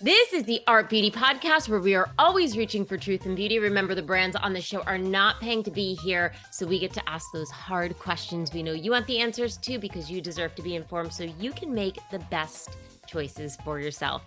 This is the Art Beauty Podcast, where we are always reaching for truth and beauty. Remember, the brands on the show are not paying to be here, so we get to ask those hard questions we know you want the answers to, because you deserve to be informed so you can make the best choices for yourself.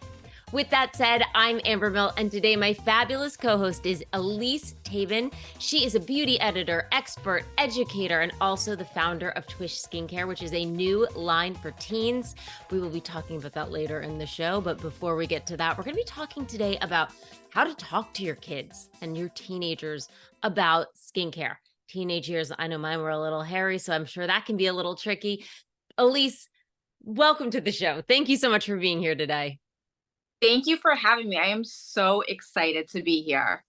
With that said, I'm Amber Mill, and today my fabulous co-host is Elise Tabin. She is a beauty editor, expert, educator, and also the founder of TWiiSH Skincare, which is a new line for teens. We will be talking about that later in the show, but before we get to that, we're going to be talking today about how to talk to your kids and your teenagers about skincare. Teenage years, I know mine were a little hairy, so I'm sure that can be a little tricky. Elise, welcome to the show. Thank you so much for being here today. Thank you for having me. I am so excited to be here.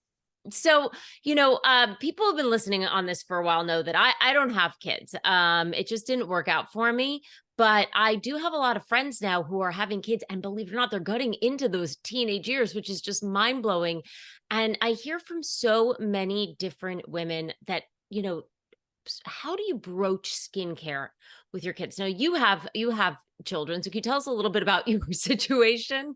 So, people have been listening on this for a while know that I don't have kids. It just didn't work out for me, but I do have a lot of friends now who are having kids, and believe it or not, they're getting into those teenage years, which is just mind blowing. And I hear from so many different women that, how do you broach skincare with your kids? Now you have children, so can you tell us a little bit about your situation?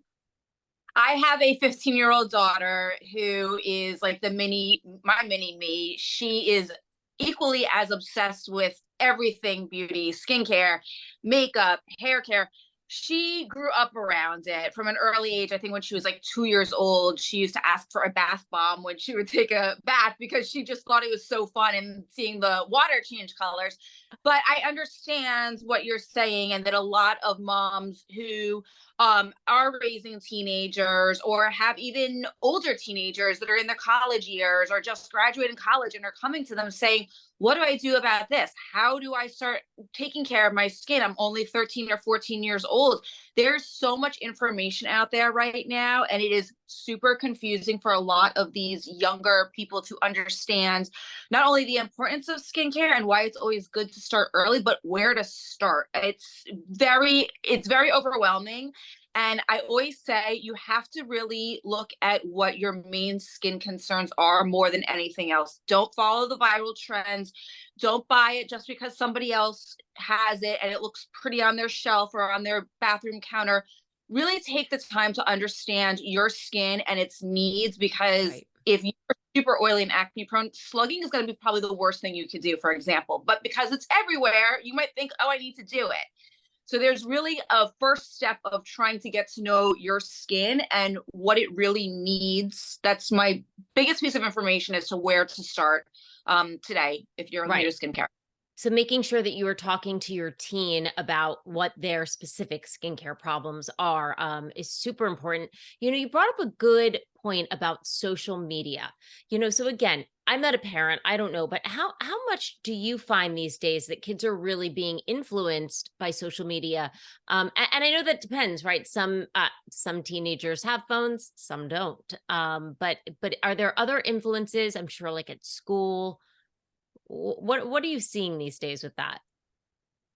I have a 15-year-old daughter who is like my mini me. She is equally as obsessed with everything beauty, skincare, makeup, hair care. She grew up around it from an early age. I think when she was like 2 years old, she used to ask for a bath bomb when she would take a bath because she just thought it was so fun and seeing the water change colors. But I understand what you're saying, and that a lot of moms who are raising teenagers or have even older teenagers that are in their college years or just graduating college and are coming to them saying, what do I do about this? How do I start taking care of my skin? I'm only 13 or 14 years old. There's so much information out there right now, and it is super confusing for a lot of these younger people to understand not only the importance of skincare and why it's always good to start early, but where to start. It's very overwhelming. And I always say you have to really look at what your main skin concerns are more than anything else. Don't follow the viral trends. Don't buy it just because somebody else has it and it looks pretty on their shelf or on their bathroom counter. Really take the time to understand your skin and its needs, because Right. if you're super oily and acne prone, slugging is going to be probably the worst thing you could do, for example. But because it's everywhere, you might think, oh, I need to do it. So there's really a first step of trying to get to know your skin and what it really needs. That's my biggest piece of information as to where to start today if you're new Right. to skincare. So making sure that you are talking to your teen about what their specific skincare problems are is super important. You brought up a good point about social media. So again, I'm not a parent, I don't know, but how much do you find these days that kids are really being influenced by social media? And I know that depends, right? Some teenagers have phones, some don't. But are there other influences? I'm sure, like at school. What are you seeing these days with that?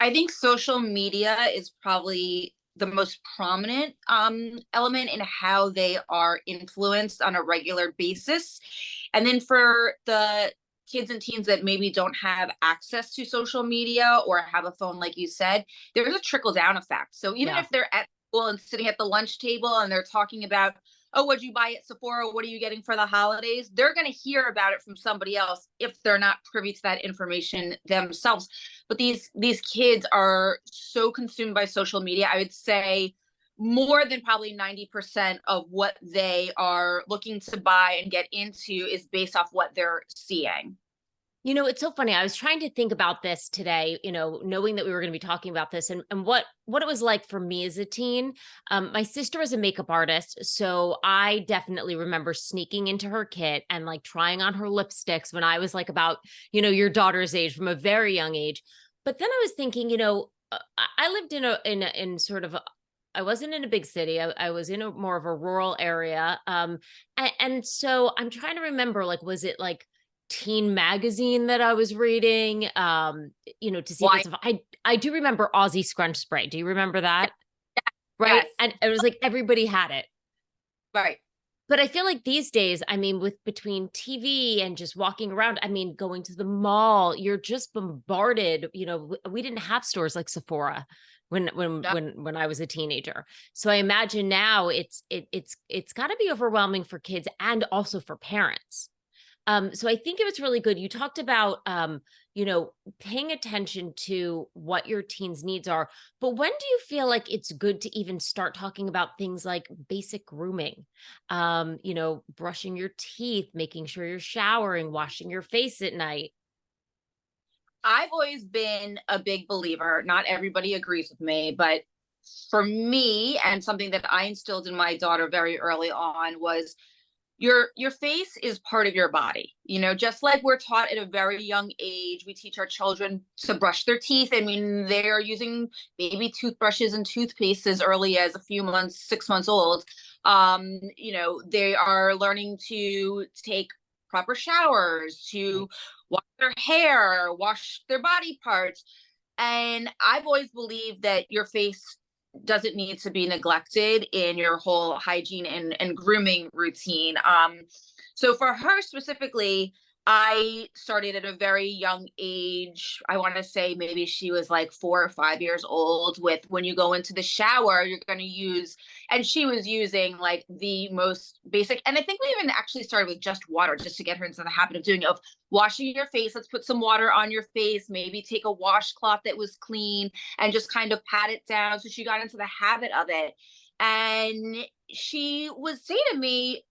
I think social media is probably the most prominent element in how they are influenced on a regular basis. And then for the kids and teens that maybe don't have access to social media or have a phone, like you said, there's a trickle down effect. So even Yeah. if they're at school and sitting at the lunch table and they're talking about, oh, what'd you buy at Sephora? What are you getting for the holidays? They're going to hear about it from somebody else if they're not privy to that information themselves. But these kids are so consumed by social media. I would say more than probably 90% of what they are looking to buy and get into is based off what they're seeing. It's so funny. I was trying to think about this today, knowing that we were going to be talking about this, and what it was like for me as a teen. My sister is a makeup artist, so I definitely remember sneaking into her kit and like trying on her lipsticks when I was like about, your daughter's age, from a very young age. But then I was thinking, I lived in sort of I wasn't in a big city. I was in a more of a rural area. And so I'm trying to remember, like, was it like teen magazine that I was reading, to see Why? bits of, I do remember Aussie Scrunch Spray. Do you remember that? Right. Yes. And it was like everybody had it. Right. But I feel like these days, I mean, with between TV and just walking around, I mean, going to the mall, you're just bombarded. We didn't have stores like Sephora. Yeah. when I was a teenager. So I imagine now it's got to be overwhelming for kids and also for parents. So I think it was really good. You talked about, paying attention to what your teens' needs are. But when do you feel like it's good to even start talking about things like basic grooming? Brushing your teeth, making sure you're showering, washing your face at night. I've always been a big believer. Not everybody agrees with me, but for me, and something that I instilled in my daughter very early on, was your face is part of your body. Just like we're taught at a very young age, we teach our children to brush their teeth. I mean, they're using baby toothbrushes and toothpaste as early as a few months, 6 months old. They are learning to take proper showers, to wash their hair, wash their body parts. And I've always believed that your face doesn't need to be neglected in your whole hygiene and grooming routine. So for her specifically, I started at a very young age. I want to say maybe she was like 4 or 5 years old, with when you go into the shower, you're going to use, and she was using like the most basic. And I think we even actually started with just water, just to get her into the habit of doing it, of washing your face. Let's put some water on your face, maybe take a washcloth that was clean and just kind of pat it down. So she got into the habit of it. And she would say to me,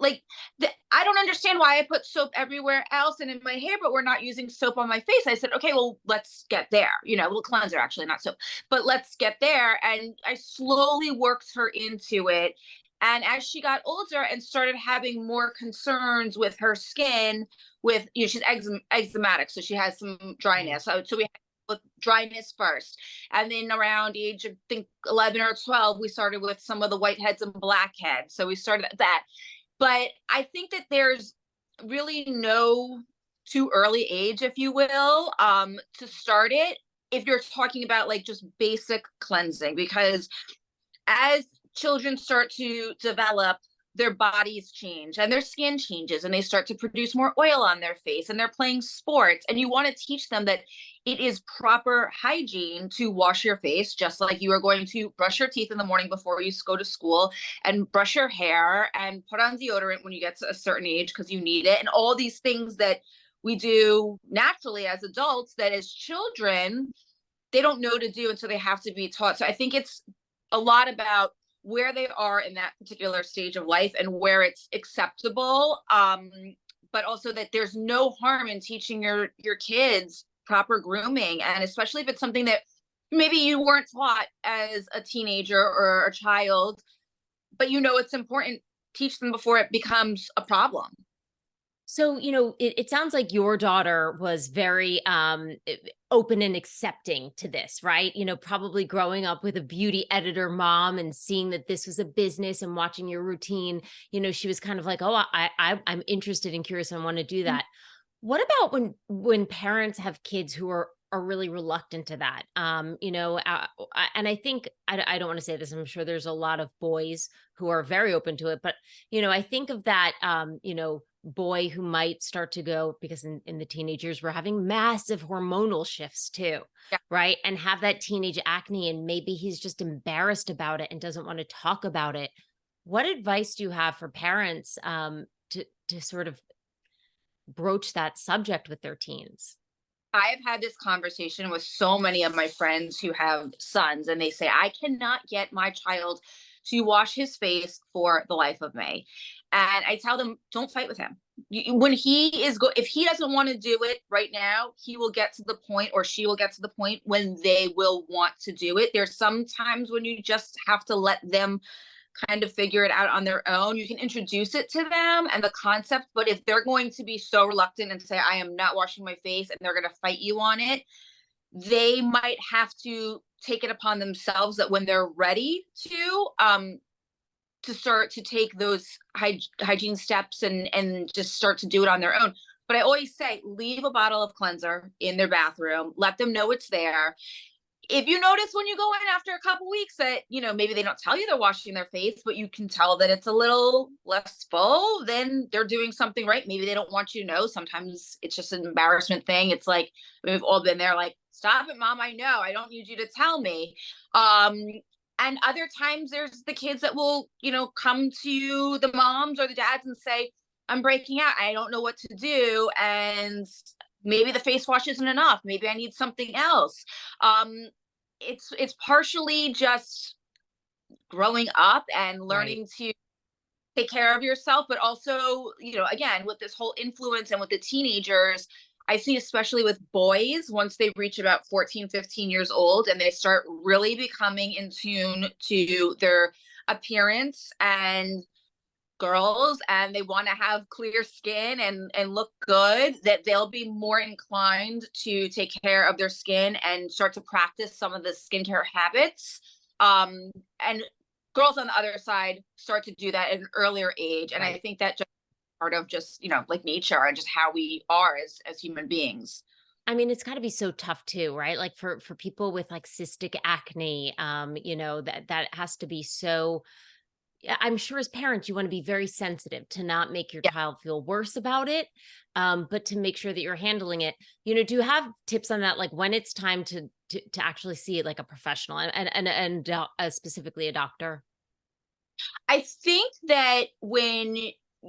like, I don't understand why I put soap everywhere else and in my hair, but we're not using soap on my face. I said, okay, well, let's get there. Little cleanser, actually, not soap, but let's get there. And I slowly worked her into it. And as she got older and started having more concerns with her skin, she's eczematic, so she has some dryness. So we had with dryness first, and then around the age of, I think, 11 or 12, we started with some of the whiteheads and blackheads. So we started that. But I think that there's really no too early age, if you will, to start it, if you're talking about like just basic cleansing, because as children start to develop, their bodies change and their skin changes, and they start to produce more oil on their face, and they're playing sports, and you want to teach them that it is proper hygiene to wash your face, just like you are going to brush your teeth in the morning before you go to school, and brush your hair and put on deodorant when you get to a certain age because you need it, and all these things that we do naturally as adults that as children they don't know to do, and so they have to be taught. So I think it's a lot about where they are in that particular stage of life and where it's acceptable, but also that there's no harm in teaching your kids proper grooming, and especially if it's something that maybe you weren't taught as a teenager or a child, but it's important. Teach them before it becomes a problem. So, it sounds like your daughter was very open and accepting to this, right? Probably growing up with a beauty editor mom and seeing that this was a business and watching your routine, she was kind of like, oh, I'm interested and curious and want to do that. What about when parents have kids who are really reluctant to that? And I think I don't want to say this. I'm sure there's a lot of boys who are very open to it, but I think of that, boy who might start to go, because in the teenagers we're having massive hormonal shifts too, Yeah. right? And have that teenage acne, and maybe he's just embarrassed about it and doesn't want to talk about it. What advice do you have for parents to sort of broach that subject with their teens? I have had this conversation with so many of my friends who have sons, and they say, I cannot get my child to wash his face for the life of me. And I tell them, don't fight with him. When if he doesn't want to do it right now, he will get to the point, or she will get to the point when they will want to do it. There's some times when you just have to let them kind of figure it out on their own. You can introduce it to them and the concept, but if they're going to be so reluctant and say, I am not washing my face, and they're going to fight you on it, they might have to take it upon themselves that when they're ready to start to take those hygiene steps and just start to do it on their own. But I always say, leave a bottle of cleanser in their bathroom, let them know it's there. If you notice when you go in after a couple weeks that, maybe they don't tell you they're washing their face, but you can tell that it's a little less full, then they're doing something right. Maybe they don't want you to know. Sometimes it's just an embarrassment thing. It's like, we've all been there, like, stop it, mom. I know. I don't need you to tell me. Um, and other times there's the kids that will, come to the moms or the dads and say, I'm breaking out. I don't know what to do. And maybe the face wash isn't enough. Maybe I need something else. Um, it's partially just growing up and Right. learning to take care of yourself, but also, again, with this whole influence and with the teenagers, I see, especially with boys, once they reach about 14, 15 years old and they start really becoming in tune to their appearance, and girls, and they want to have clear skin and look good, that they'll be more inclined to take care of their skin and start to practice some of the skincare habits. And girls on the other side start to do that at an earlier age, and I Right. think that just part of just, like nature and just how we are as human beings. I mean, it's gotta be so tough too, right? Like for people with like cystic acne, that has to be so. Yeah, I'm sure as parents, you want to be very sensitive to not make your Yeah. child feel worse about it, but to make sure that you're handling it. Do you have tips on that, like when it's time to actually see it like a professional and specifically a doctor? I think that when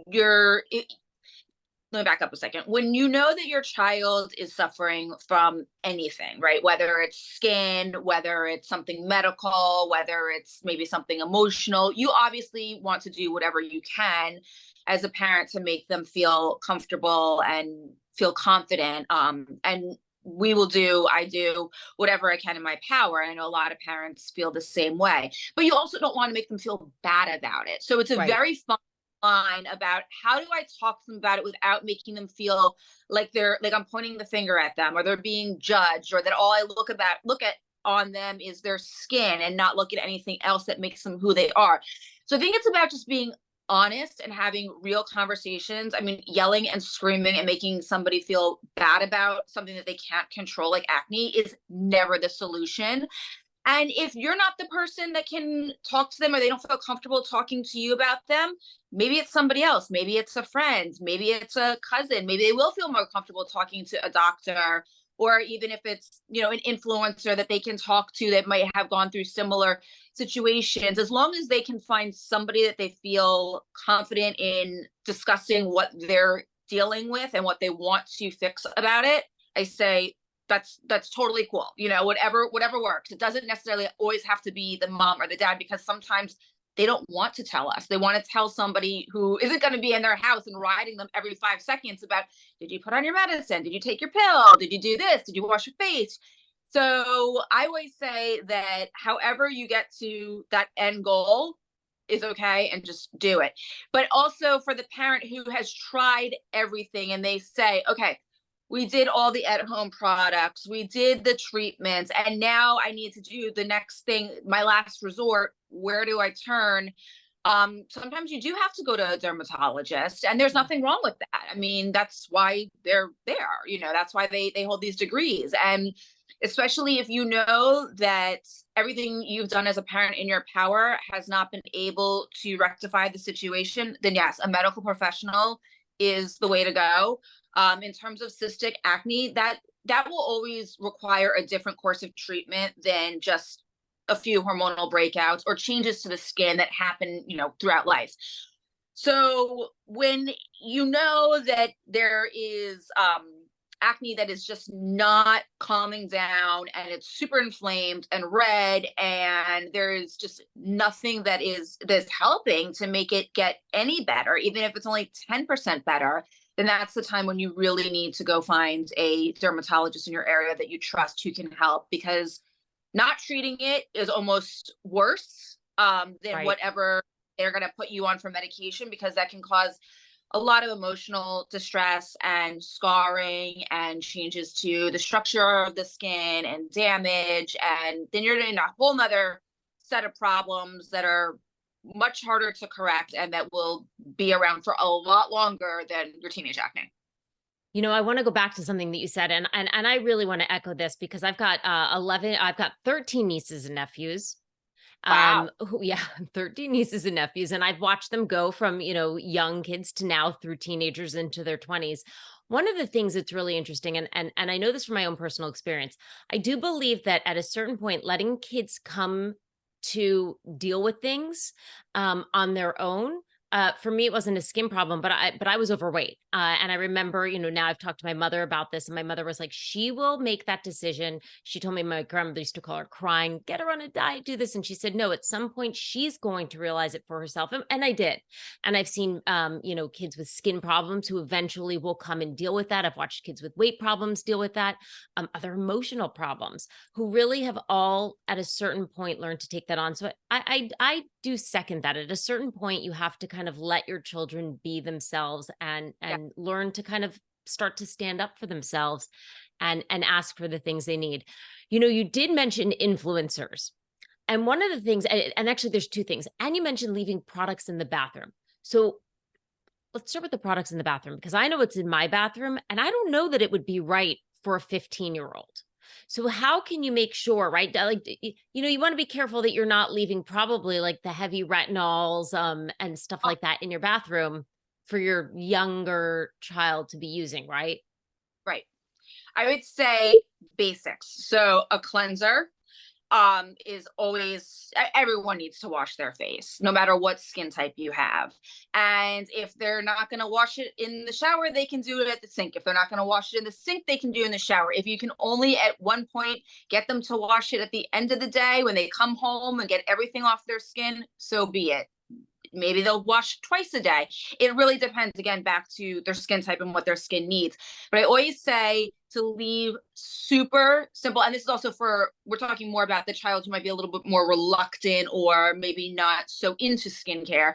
you're let me back up a second. When you know that your child is suffering from anything, right? Whether it's skin, whether it's something medical, whether it's maybe something emotional, you obviously want to do whatever you can as a parent to make them feel comfortable and feel confident. And I do whatever I can in my power. And I know a lot of parents feel the same way, but you also don't want to make them feel bad about it. So it's a Right. very fun line about how do I talk to them about it without making them feel like they're like I'm pointing the finger at them, or they're being judged, or that all I look at on them is their skin and not look at anything else that makes them who they are. So I think it's about just being honest and having real conversations. I mean, yelling and screaming and making somebody feel bad about something that they can't control, like acne, is never the solution. And if you're not the person that can talk to them, or they don't feel comfortable talking to you about them, maybe it's somebody else. Maybe it's a friend. Maybe it's a cousin. Maybe they will feel more comfortable talking to a doctor, or even if it's, an influencer that they can talk to that might have gone through similar situations. As long as they can find somebody that they feel confident in discussing what they're dealing with and what they want to fix about it, I say that's totally cool. Whatever works. It doesn't necessarily always have to be the mom or the dad, because sometimes they don't want to tell us. They want to tell somebody who isn't going to be in their house and riding them every 5 seconds about, did you put on your medicine? Did you take your pill? Did you do this? Did you wash your face? So I always say that however you get to that end goal is okay, and just do it. But also for the parent who has tried everything and they say, okay, we did all the at home products, we did the treatments, and now I need to do the next thing, my last resort. Where do I turn? Sometimes you do have to go to a dermatologist, and there's Mhm. nothing wrong with that. I mean, that's why they're there. That's why they hold these degrees. And especially if you know that everything you've done as a parent in your power has not been able to rectify the situation, then yes, a medical professional is the way to go. In terms of cystic acne, that will always require a different course of treatment than just a few hormonal breakouts or changes to the skin that happen, throughout life. So when you know that there is acne that is just not calming down, and it's super inflamed and red, and there's just nothing that's helping to make it get any better, even if it's only 10% better, then that's the time when you really need to go find a dermatologist in your area that you trust who can help, because not treating it is almost worse than Right. whatever they're going to put you on for medication, because that can cause a lot of emotional distress and scarring and changes to the structure of the skin and damage. And then you're in a whole nother set of problems that are much harder to correct and that will be around for a lot longer than your teenage acne. I want to go back to something that you said, and I really want to echo this because I've got 13 nieces and nephews. Wow. Yeah, 13 nieces and nephews, and I've watched them go from, young kids to now through teenagers into their 20s. One of the things that's really interesting, and I know this from my own personal experience, I do believe that at a certain point, letting kids come to deal with things on their own. For me, it wasn't a skin problem, but I was overweight, and I remember, now I've talked to my mother about this, and my mother was like, she will make that decision. She told me my grandmother used to call her crying, get her on a diet, do this, and she said, no, at some point she's going to realize it for herself, and I did. And I've seen, kids with skin problems who eventually will come and deal with that. I've watched kids with weight problems deal with that, other emotional problems, who really have all at a certain point learned to take that on. So I do second that. At a certain point, you have to kind of let your children be themselves and Yeah. learn to kind of start to stand up for themselves and ask for the things they need. You did mention influencers. And one of the things, and actually there's two things, and you mentioned leaving products in the bathroom. So let's start with the products in the bathroom, because I know it's in my bathroom and I don't know that it would be right for a 15-year-old. So how can you make sure, right? Like, you want to be careful that you're not leaving probably like the heavy retinols and stuff Oh, like that in your bathroom for your younger child to be using, right? right. I would say basics. So a cleanser is always, everyone needs to wash their face no matter what skin type you have. And if they're not going to wash it in the shower, they can do it at the sink. If they're not going to wash it in the sink, they can do it in the shower. If you can only at one point get them to wash it at the end of the day when they come home and get everything off their skin, so be it. Maybe they'll wash twice a day. It really depends, again, back to their skin type and what their skin needs. But I always say to leave super simple. And this is also for, we're talking more about the child who might be a little bit more reluctant or maybe not so into skincare.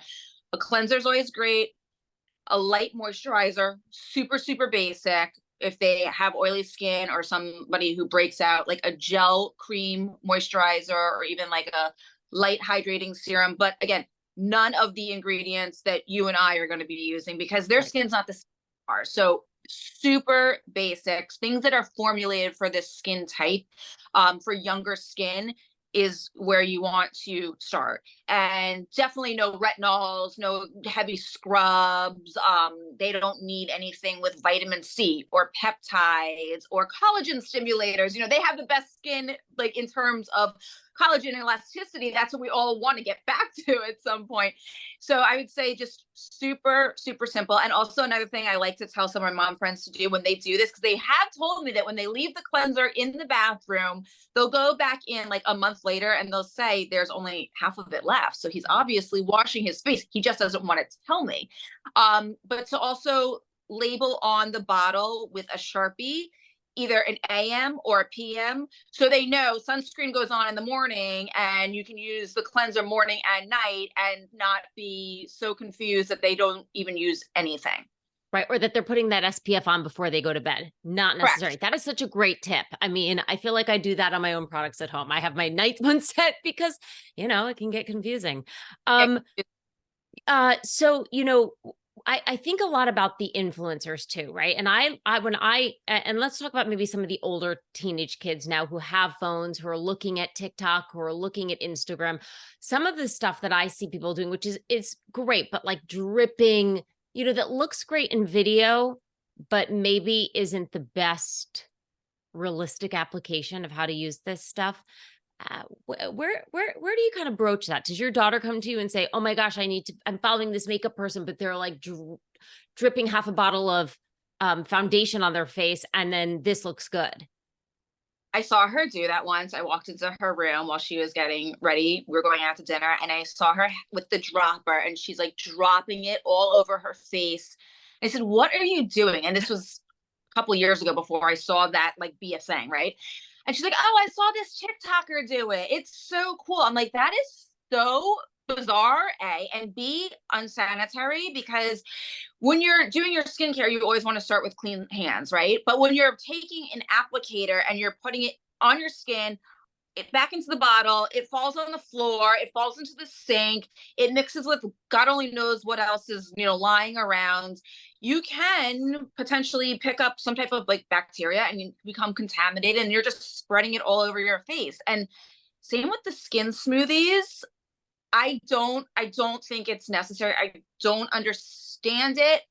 A cleanser is always great. A light moisturizer, super, super basic. If they have oily skin or somebody who breaks out, like a gel cream moisturizer or even like a light hydrating serum. But again, none of the ingredients that you and I are going to be using because their Right. skin's not the same as ours. So super basics, things that are formulated for this skin type, for younger skin is where you want to start. And definitely no retinols, no heavy scrubs. They don't need anything with vitamin C or peptides or collagen stimulators. They have the best skin, like in terms of collagen and elasticity. That's what we all want to get back to at some point. So I would say just super, super simple. And also another thing I like to tell some of my mom friends to do when they do this, because they have told me that when they leave the cleanser in the bathroom, they'll go back in like a month later and they'll say there's only half of it left. So he's obviously washing his face. He just doesn't want to tell me. But to also label on the bottle with a Sharpie either an AM or a PM. So they know sunscreen goes on in the morning and you can use the cleanser morning and night and not be so confused that they don't even use anything. Right. Or that they're putting that SPF on before they go to bed. Not necessary. Correct. That is such a great tip. I mean, I feel like I do that on my own products at home. I have my night one set because, it can get confusing. Um, so, I think a lot about the influencers too, right? And and let's talk about maybe some of the older teenage kids now who have phones, who are looking at TikTok, who are looking at Instagram. Some of the stuff that I see people doing, which is great, but like dripping, that looks great in video, but maybe isn't the best realistic application of how to use this stuff. Where do you kind of broach that? Does your daughter come to you and say, "Oh my gosh, I'm following this makeup person, but they're like dripping half a bottle of foundation on their face, and then this looks good"? I saw her do that once. I walked into her room while she was getting ready. We were going out to dinner and I saw her with the dropper and she's like dropping it all over her face. I said, "What are you doing?" And this was a couple years ago before I saw that like be a thing, right? And she's like, "Oh, I saw this TikToker do it. It's so cool." I'm like, that is so bizarre, A, and B, unsanitary because when you're doing your skincare, you always want to start with clean hands, right? But when you're taking an applicator and you're putting it on your skin, it back into the bottle, it falls on the floor, it falls into the sink, it mixes with God only knows what else is, lying around. You can potentially pick up some type of like bacteria and you become contaminated and you're just spreading it all over your face. And same with the skin smoothies. I don't think it's necessary. I don't understand it.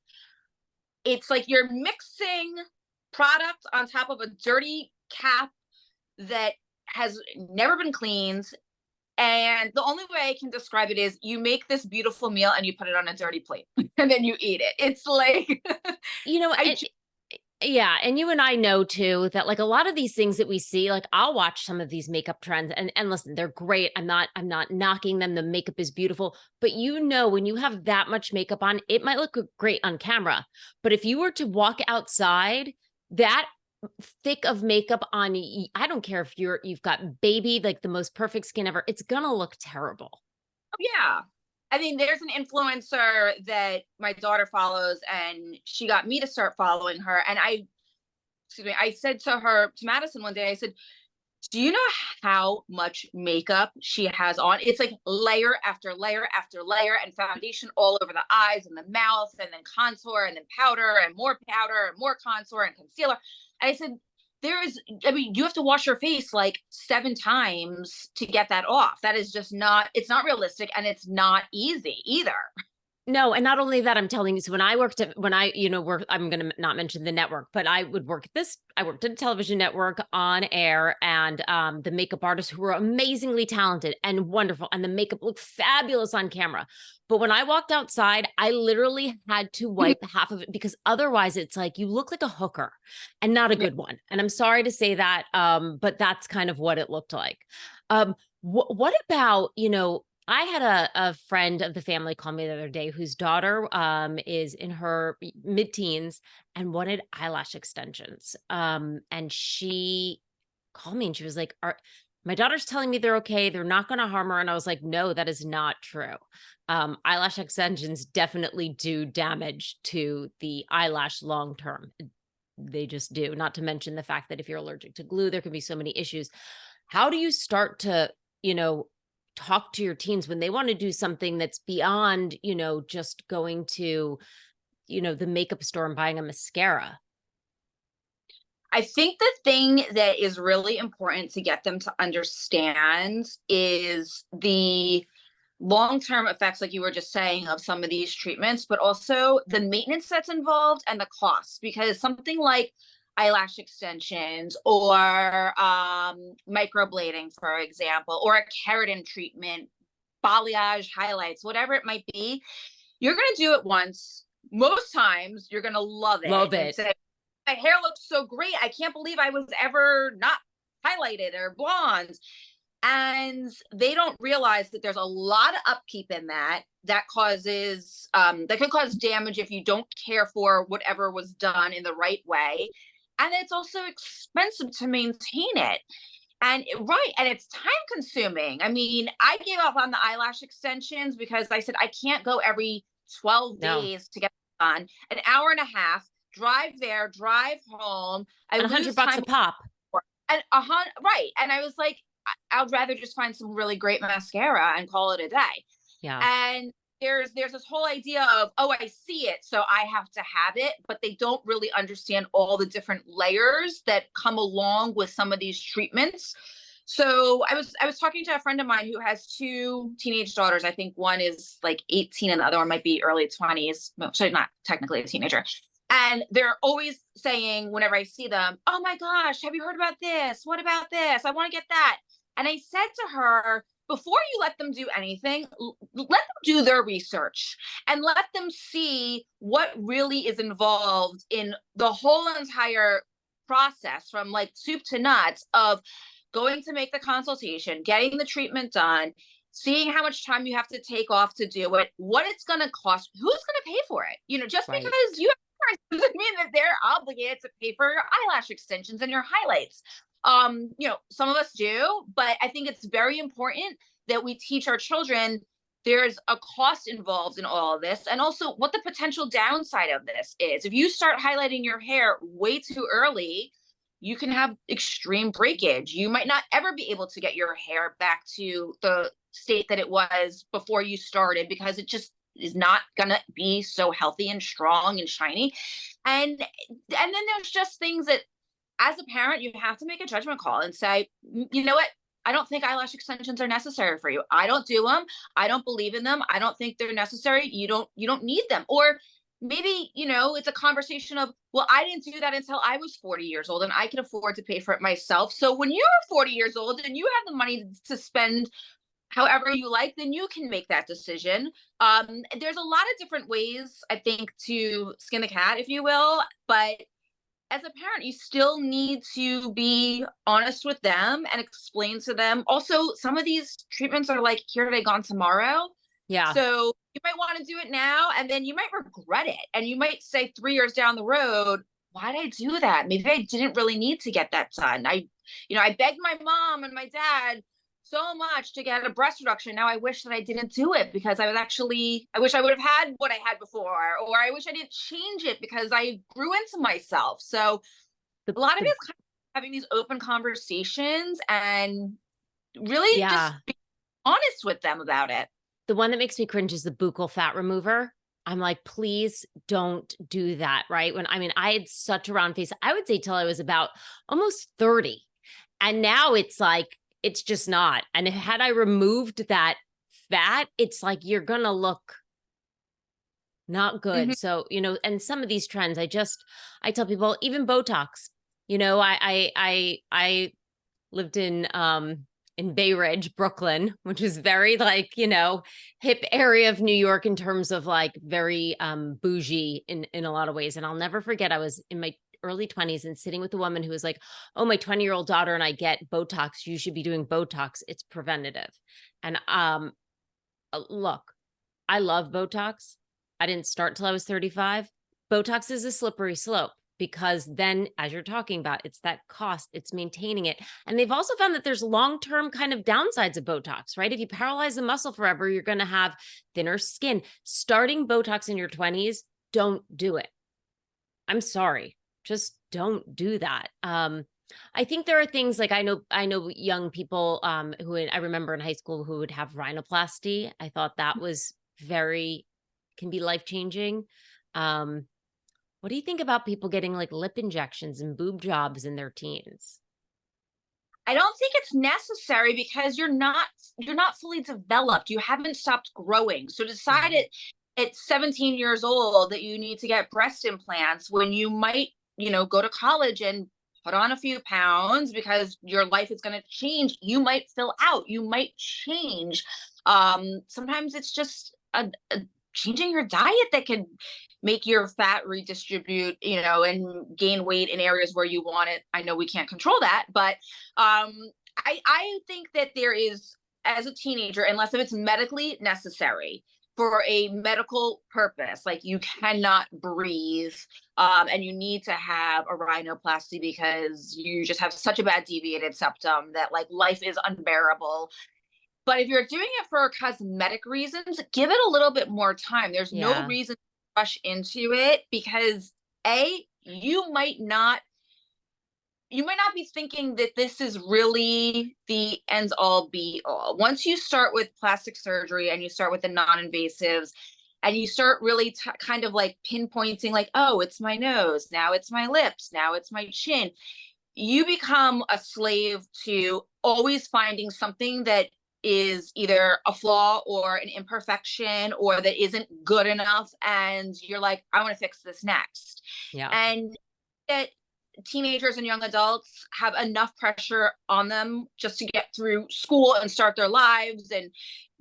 it's like you're mixing product on top of a dirty cap that has never been cleaned. And the only way I can describe it is you make this beautiful meal and you put it on a dirty plate and then you eat it. It's like, You know, I, yeah, and you and I know too that like a lot of these things that we see, like I'll watch some of these makeup trends and listen, they're great. I'm not knocking them. The makeup is beautiful, but you know when you have that much makeup on, it might look great on camera, but if you were to walk outside, that thick of makeup on, I don't care if you've got baby like the most perfect skin ever, it's gonna look terrible. yeah. I mean, there's an influencer that my daughter follows, and she got me to start following her. And excuse me, I said to her, to Madison one day, I said, do you know how much makeup she has on? It's like layer after layer after layer, and foundation all over the eyes and the mouth, and then contour, and then powder, and more contour and concealer. And I said, I mean, you have to wash your face like 7 times to get that off. That is just not, it's not realistic, and it's not easy either. No, and not only that, I'm telling you. So when I, work, I'm going to not mention the network, but I would work at I worked at a television network on air, and the makeup artists who were amazingly talented and wonderful, and the makeup looked fabulous on camera. But when I walked outside, I literally had to wipe half of it because otherwise it's like you look like a hooker and not a good one. And I'm sorry to say that, but that's kind of what it looked like. What about, I had a friend of the family call me the other day whose daughter is in her mid-teens and wanted eyelash extensions. And she called me and she was like, my daughter's telling me they're okay. They're not going to harm her. And I was like, no, that is not true. Eyelash extensions definitely do damage to the eyelash long term. They just do. Not to mention the fact that if you're allergic to glue, there can be so many issues. How do you start to, talk to your teens when they want to do something that's beyond, just going to, the makeup store and buying a mascara? I think the thing that is really important to get them to understand is the long-term effects, like you were just saying, of some of these treatments, but also the maintenance that's involved and the costs. Because something like eyelash extensions or microblading, for example, or a keratin treatment, balayage, highlights, whatever it might be, you're going to do it once. Most times you're going to love it. Love and it. say, my hair looks so great. I can't believe I was ever not highlighted or blonde. And they don't realize that there's a lot of upkeep in that causes that could cause damage if you don't care for whatever was done in the right way. And it's also expensive to maintain it. And it's time consuming. I mean, I gave up on the eyelash extensions because I said I can't go every 12 days to get it done. An hour and a half, drive there, drive home. And $100 a pop. And right. And I was like, I'd rather just find some really great mascara and call it a day. Yeah. And there's this whole idea of, oh, I see it, so I have to have it, but they don't really understand all the different layers that come along with some of these treatments. So I was talking to a friend of mine who has 2 teenage daughters. I think one is like 18 and the other one might be early 20s. No, she's not technically a teenager. And they're always saying, whenever I see them, oh my gosh, have you heard about this? What about this? I want to get that. And I said to her, before you let them do anything, let them do their research and let them see what really is involved in the whole entire process, from like soup to nuts, of going to make the consultation, getting the treatment done, seeing how much time you have to take off to do it, what it's going to cost, who's going to pay for it. Just because you have doesn't mean that they're obligated to pay for your eyelash extensions and your highlights. Some of us do, but I think it's very important that we teach our children there's a cost involved in all of this, and also what the potential downside of this is. If you start highlighting your hair way too early, you can have extreme breakage. You might not ever be able to get your hair back to the state that it was before you started, because it just is not gonna be so healthy and strong and shiny. And then there's just things that, as a parent, you have to make a judgment call and say, you know what, I don't think eyelash extensions are necessary for you. I don't do them. I don't believe in them. I don't think they're necessary. You don't need them. Or maybe, it's a conversation of, well, I didn't do that until I was 40 years old and I can afford to pay for it myself. So when you're 40 years old and you have the money to spend however you like, then you can make that decision. There's a lot of different ways, I think, to skin a cat, if you will. But as a parent, you still need to be honest with them and explain to them. Also, some of these treatments are like here today, gone tomorrow. Yeah. So you might want to do it now and then you might regret it. And you might say 3 years down the road, why did I do that? Maybe I didn't really need to get that done. I begged my mom and my dad so much to get a breast reduction. Now I wish that I didn't do it because I wish I would have had what I had before, or I wish I didn't change it because I grew into myself. So The, a lot of it the, is kind of having these open conversations and really just yeah. be honest with them about it. The one that makes me cringe is the buccal fat remover. I'm like, please don't do that. Right. I had such a round face, I would say till I was about almost 30. And now it's like, it's just not. And had I removed that fat, it's like, you're going to look not good. Mhm. So, and some of these trends, I tell people, even Botox, I lived in Bay Ridge, Brooklyn, which is very like, hip area of New York in terms of like very bougie in a lot of ways. And I'll never forget, I was in my early 20s and sitting with a woman who was like, oh, my 20-year-old daughter and I get Botox. You should be doing Botox. It's preventative. And look, I love Botox. I didn't start till I was 35. Botox is a slippery slope because then, as you're talking about, it's that cost, it's maintaining it. And they've also found that there's long-term kind of downsides of Botox, right? If you paralyze the muscle forever, you're going to have thinner skin. Starting Botox in your 20s, don't do it. I'm sorry. Just don't do that. I think there are things like I know young people who I remember in high school who would have rhinoplasty. I thought that was can be life-changing. What do you think about people getting like lip injections and boob jobs in their teens? I don't think it's necessary because you're not fully developed. You haven't stopped growing. So decide Mhm. at 17 years old that you need to get breast implants when you might, go to college and put on a few pounds because your life is going to change. You might fill out, you might change. Sometimes it's just a changing your diet that can make your fat redistribute, and gain weight in areas where you want it. I know we can't control that, but I think that there is, as a teenager, unless if it's medically necessary for a medical purpose, like you cannot breathe, and you need to have a rhinoplasty because you just have such a bad deviated septum that like life is unbearable. But if you're doing it for cosmetic reasons, give it a little bit more time. There's no Yeah. reason to rush into it because A, you might not be thinking that this is really the ends all be all. Once you start with plastic surgery and you start with the non-invasives and you start really kind of like pinpointing like, oh, it's my nose, now it's my lips, now it's my chin, you become a slave to always finding something that is either a flaw or an imperfection or that isn't good enough, and you're like, I want to fix this next. Yeah. And that teenagers and young adults have enough pressure on them just to get through school and start their lives and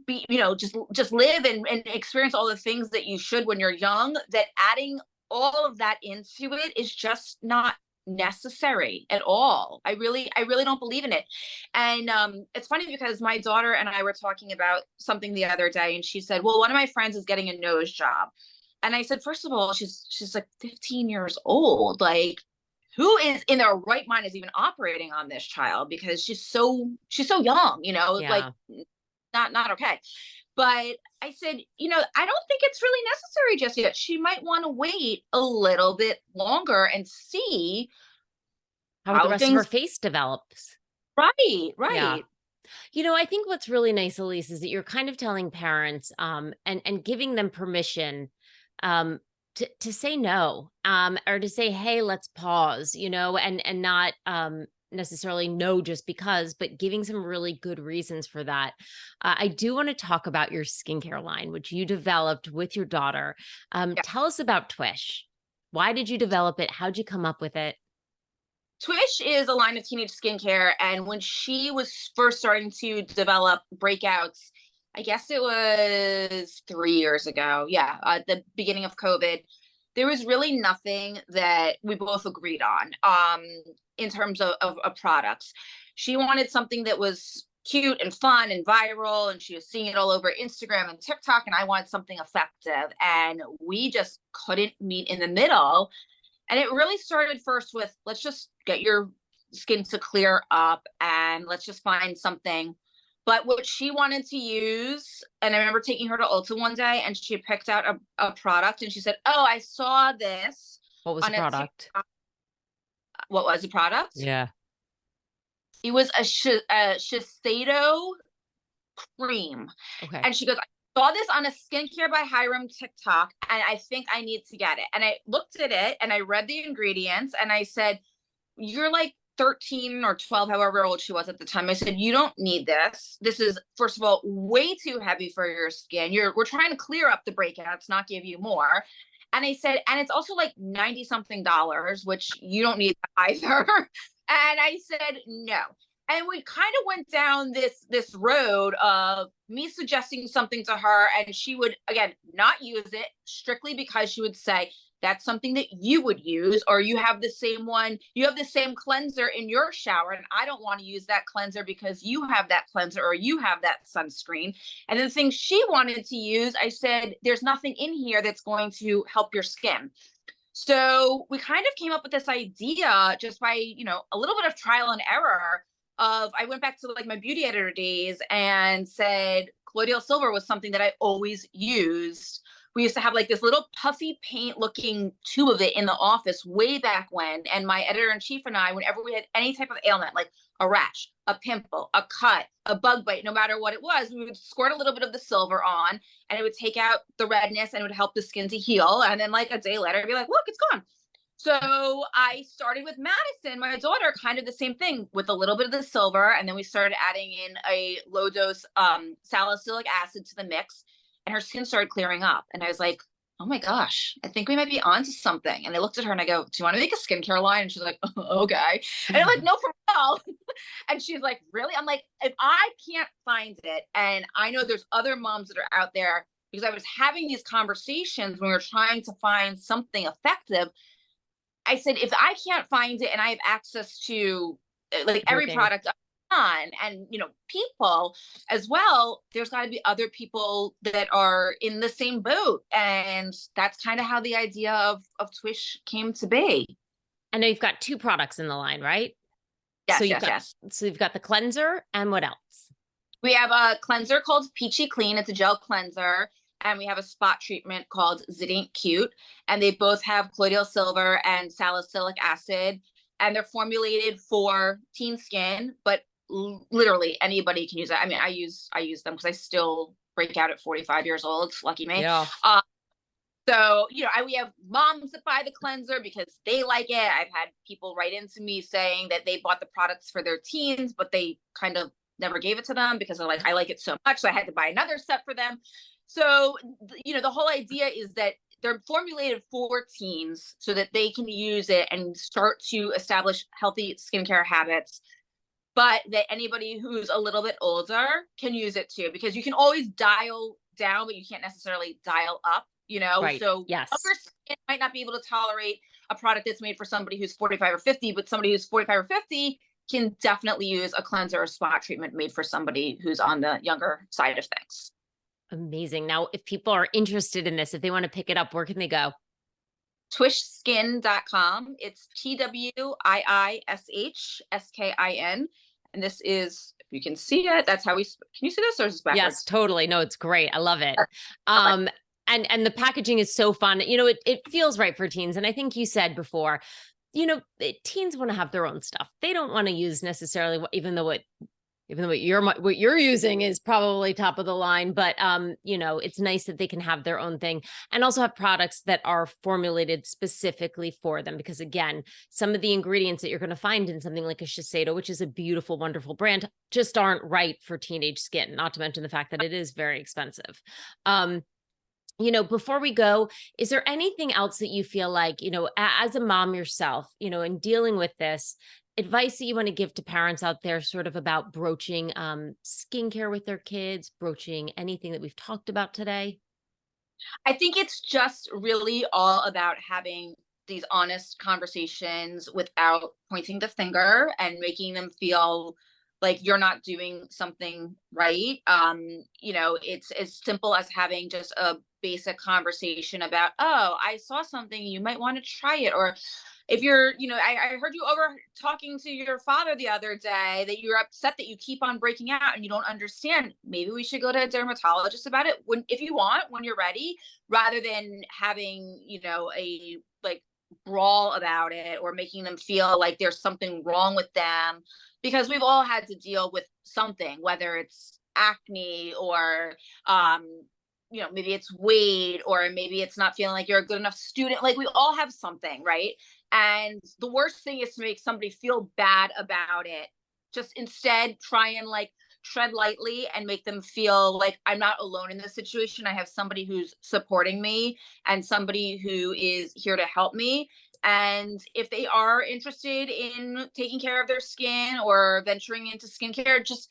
be, just live and experience all the things that you should when you're young, that adding all of that into it is just not necessary at all. I really don't believe in it. And it's funny because my daughter and I were talking about something the other day and she said, well, one of my friends is getting a nose job. And I said, first of all, she's like 15 years old. Like, who is in their right mind is even operating on this child because she's so young, like Yeah. not okay. But I said, I don't think it's really necessary just yet. She might want to wait a little bit longer and see How the how rest of her things. face develops. Right, Yeah. right. I think what's really nice, Elise, is that you're kind of telling parents and giving them permission um to say no or to say, hey, let's pause, and not necessarily no just because, but giving some really good reasons for that. I do want to talk about your skincare line, which you developed with your daughter. Yeah. Tell us about Twish. Why did you develop it? How'd you come up with it? Twish is a line of teenage skincare, and when she was first starting to develop breakouts, I guess it was 3 years ago. Yeah, at the beginning of COVID, there was really nothing that we both agreed on in terms of products. She wanted something that was cute and fun and viral, and she was seeing it all over Instagram and TikTok, and I wanted something effective. And we just couldn't meet in the middle, and it really started first with, let's just get your skin to clear up and let's just find something. But what she wanted to use, and I remember taking her to Ulta one day and she picked out a product and she said, "Oh, I saw this What was the on a product? TikTok." What was the product? Yeah. It was a Shiseido cream. Okay. And she goes, "I saw this on a skincare by Hiram TikTok, and I think I need to get it." And I looked at it and I read the ingredients and I said, "You're like 13 or 12, however old she was at the time." I said, "You don't need this. This is, first of all, way too heavy for your skin. We're trying to clear up the breakouts, not give you more." And I said, "And it's also like 90 something dollars, which you don't need either." And I said, "No." And we kind of went down this road of me suggesting something to her, and she would, again, not use it, strictly because she would say, "That's something that you would use, or you have the same one, you have the same cleanser in your shower, and I don't want to use that cleanser because you have that cleanser or you have that sunscreen." And the things she wanted to use, I said, "There's nothing in here that's going to help your skin." So we kind of came up with this idea just by, a little bit of trial and error. Of I went back to like my beauty editor days and said colloidal silver was something that I always used. We used to have like this little puffy paint looking tube of it in the office way back when. And my editor in chief and I, whenever we had any type of ailment, like a rash, a pimple, a cut, a bug bite, no matter what it was, we would squirt a little bit of the silver on, and it would take out the redness and it would help the skin to heal. And then like a day later, I'd be like, "Look, it's gone." So I started with Madison, my daughter, kind of the same thing with a little bit of the silver. And then we started adding in a low dose salicylic acid to the mix, and her skin started clearing up. And I was like, "Oh my gosh, I think we might be onto something." And I looked at her and I go, "Do you want to make a skincare line?" And she's like, "Okay." And I'm like, "No, for real." And she's like, "Really?" I'm like, "If I can't find it, and I know there's other moms that are out there," because I was having these conversations when we were trying to find something effective. I said, "If I can't find it and I have access to like every Everything. product on, and people as well, there's got to be other people that are in the same boat." And that's kind of how the idea of Twish came to be. I know you've got two products in the line, right? So Yes, you've yes, got yes. so you've got the cleanser, and what else? We have a cleanser called Peachy Clean. It's a gel cleanser. And we have a spot treatment called Zit Ain't Cute. And they both have colloidal silver and salicylic acid. And they're formulated for teen skin, but literally anybody can use it. I mean, I use them because I still break out at 45 years old. Lucky me. Yeah. So, we have moms that buy the cleanser because they like it. I've had people write into me saying that they bought the products for their teens, but they kind of never gave it to them because they're like, "I like it so much, so I had to buy another set for them." So, the whole idea is that they're formulated for teens so that they can use it and start to establish healthy skincare habits, but that anybody who's a little bit older can use it too, because you can always dial down, but you can't necessarily dial up. Right. So Yes. younger skin might not be able to tolerate a product that's made for somebody who's 45 or 50, but somebody who's 45 or 50 can definitely use a cleanser or spot treatment made for somebody who's on the younger side of things. Amazing. Now, if people are interested in this, if they want to pick it up, where can they go? TwishSkin.com. It's TWiiShSkin. And this is, if you can see it, that's how can you see this, or is this backwards? Yes, totally. No, it's great. I love it. Okay. And the packaging is so fun. It feels right for teens. And I think you said before, teens want to have their own stuff. They don't want to use necessarily, even though it even though what you're using is probably top of the line, but you know, it's nice that they can have their own thing and also have products that are formulated specifically for them. Because again, some of the ingredients that you're going to find in something like a Shiseido, which is a beautiful, wonderful brand, just aren't right for teenage skin, not to mention the fact that it is very expensive. You know, before we go, is there anything else that you feel like, you know, as a mom yourself, you know, in dealing with this, advice that you want to give to parents out there sort of about broaching skincare with their kids, broaching anything that we've talked about today? I think it's just really all about having these honest conversations without pointing the finger and making them feel like you're not doing something right. You know, it's as simple as having just a basic conversation about, oh, I saw something, you might want to try it. Or if you're, you know, I heard you over talking to your father the other day that you're upset that you keep on breaking out and you don't understand. Maybe we should go to a dermatologist about it when, if you want, when you're ready, rather than having, you know, a like brawl about it or making them feel like there's something wrong with them, because we've all had to deal with something, whether it's acne or you know, maybe it's weight, or maybe it's not feeling like you're a good enough student. Like we all have something, right? And the worst thing is to make somebody feel bad about it. Just instead try and like tread lightly and make them feel like I'm not alone in this situation. I have somebody who's supporting me and somebody who is here to help me. And if they are interested in taking care of their skin or venturing into skincare, just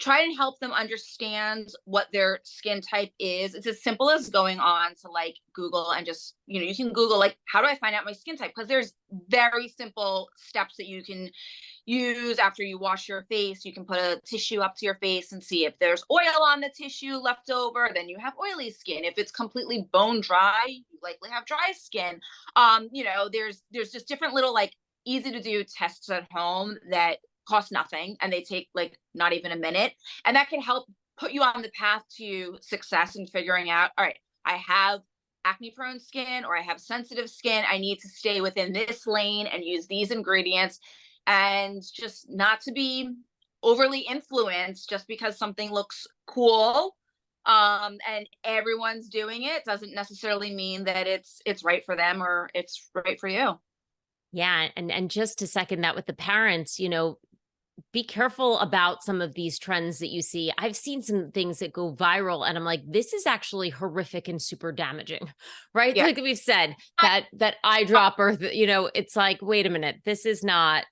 try and help them understand what their skin type is. It's as simple as going on to like Google and just, you know, you can Google like, how do I find out my skin type? Because there's very simple steps that you can use after you wash your face. You can put a tissue up to your face and see if there's oil on the tissue left over, then you have oily skin. If it's completely bone dry, you likely have dry skin. You know, there's just different little like easy to do tests at home that cost nothing and they take like not even a minute, and that can help put you on the path to success in figuring out, all right, I have acne prone skin or I have sensitive skin, I need to stay within this lane and use these ingredients, and just not to be overly influenced just because something looks cool and everyone's doing it doesn't necessarily mean that it's right for them or it's right for you. Yeah, and just to second that with the parents, you know, be careful about some of these trends that you see. I've seen some things that go viral and I'm like, this is actually horrific and super damaging, right? Yeah. Like we've said, that eyedropper, you know, it's like, wait a minute, this is not,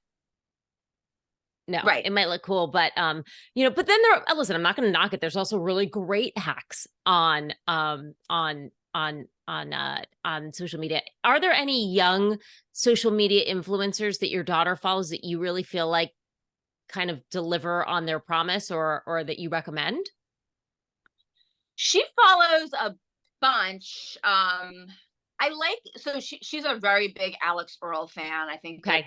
no, Right. it might look cool, but you know, but then listen, I'm not gonna knock it. There's also really great hacks on social media. Are there any young social media influencers that your daughter follows that you really feel like kind of deliver on their promise or that you recommend? She follows a bunch. I like, so she's a very big Alex Earl fan. I think like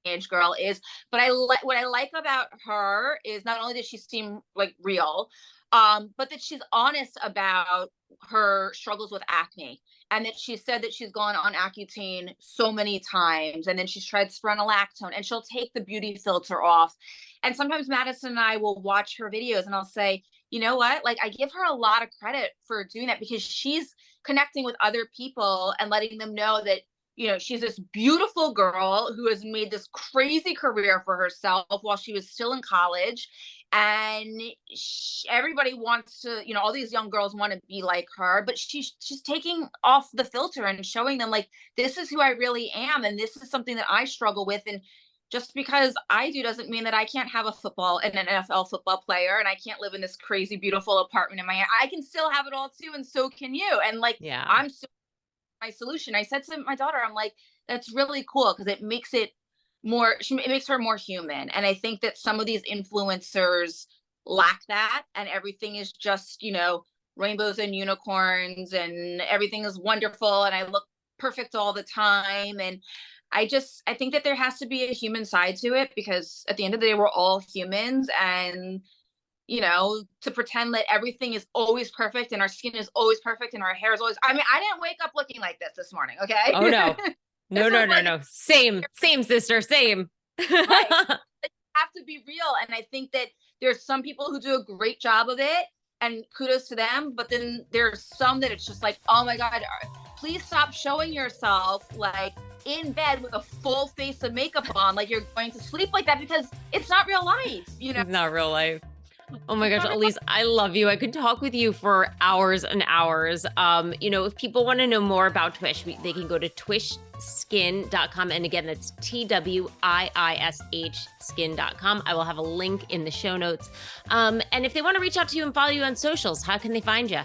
Okay. age girl is, but I like, what I like about her is not only does she seem like real, but that she's honest about her struggles with acne, and that she said that she's gone on Accutane so many times, and then she's tried spironolactone, and she'll take the beauty filter off. And sometimes Madison and I will watch her videos, and I'll say, you know what? Like I give her a lot of credit for doing that because she's connecting with other people and letting them know that, you know, she's this beautiful girl who has made this crazy career for herself while she was still in college. And everybody wants to, you know, all these young girls want to be like her, but she's taking off the filter and showing them like, this is who I really am. And this is something that I struggle with. And just because I do doesn't mean that I can't have a football and an NFL football player and I can't live in this crazy, beautiful apartment in my, I can still have it all too. And so can you. And like, Yeah. I'm still my solution. I said to my daughter, I'm like, that's really cool because it makes it more, it makes her more human. And I think that some of these influencers lack that, and everything is just, you know, rainbows and unicorns and everything is wonderful and I look perfect all the time. And I think that there has to be a human side to it because at the end of the day, we're all humans. And you know, to pretend that everything is always perfect and our skin is always perfect and our hair is always, I mean, I didn't wake up looking like this morning. Okay. Oh no. No, This no, was no, like, no. Same, sister, same. right. Have to be real. And I think that there's some people who do a great job of it, and kudos to them. But then there's some that it's just like, oh my God, please stop showing yourself like in bed with a full face of makeup on, like you're going to sleep like that, because it's not real life, you know? It's not real life. Oh my gosh, Elise, I love you. I could talk with you for hours and hours. If people want to know more about Twish, they can go to twishskin.com. And again, that's TWiiSH skin.com. I will have a link in the show notes. And if they want to reach out to you and follow you on socials, how can they find you?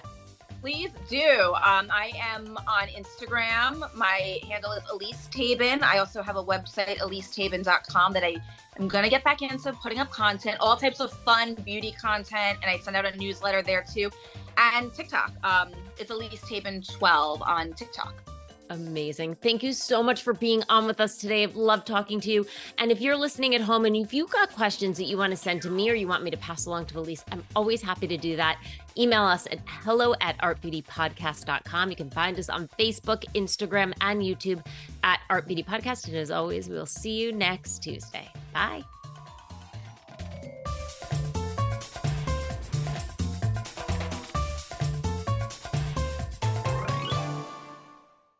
Please do. I am on Instagram. My handle is Elise Tabin. I also have a website, elisetabin.com, that I'm going to get back into putting up content, all types of fun beauty content. And I send out a newsletter there too. And TikTok. It's Elise Tabin 12 on TikTok. Amazing. Thank you so much for being on with us today. I've loved talking to you. And if you're listening at home and if you've got questions that you want to send to me or you want me to pass along to Elise, I'm always happy to do that. Email us at hello@artbeautypodcast.com. You can find us on Facebook, Instagram, and YouTube at Art Beauty Podcast. And as always, we'll see you next Tuesday. Bye.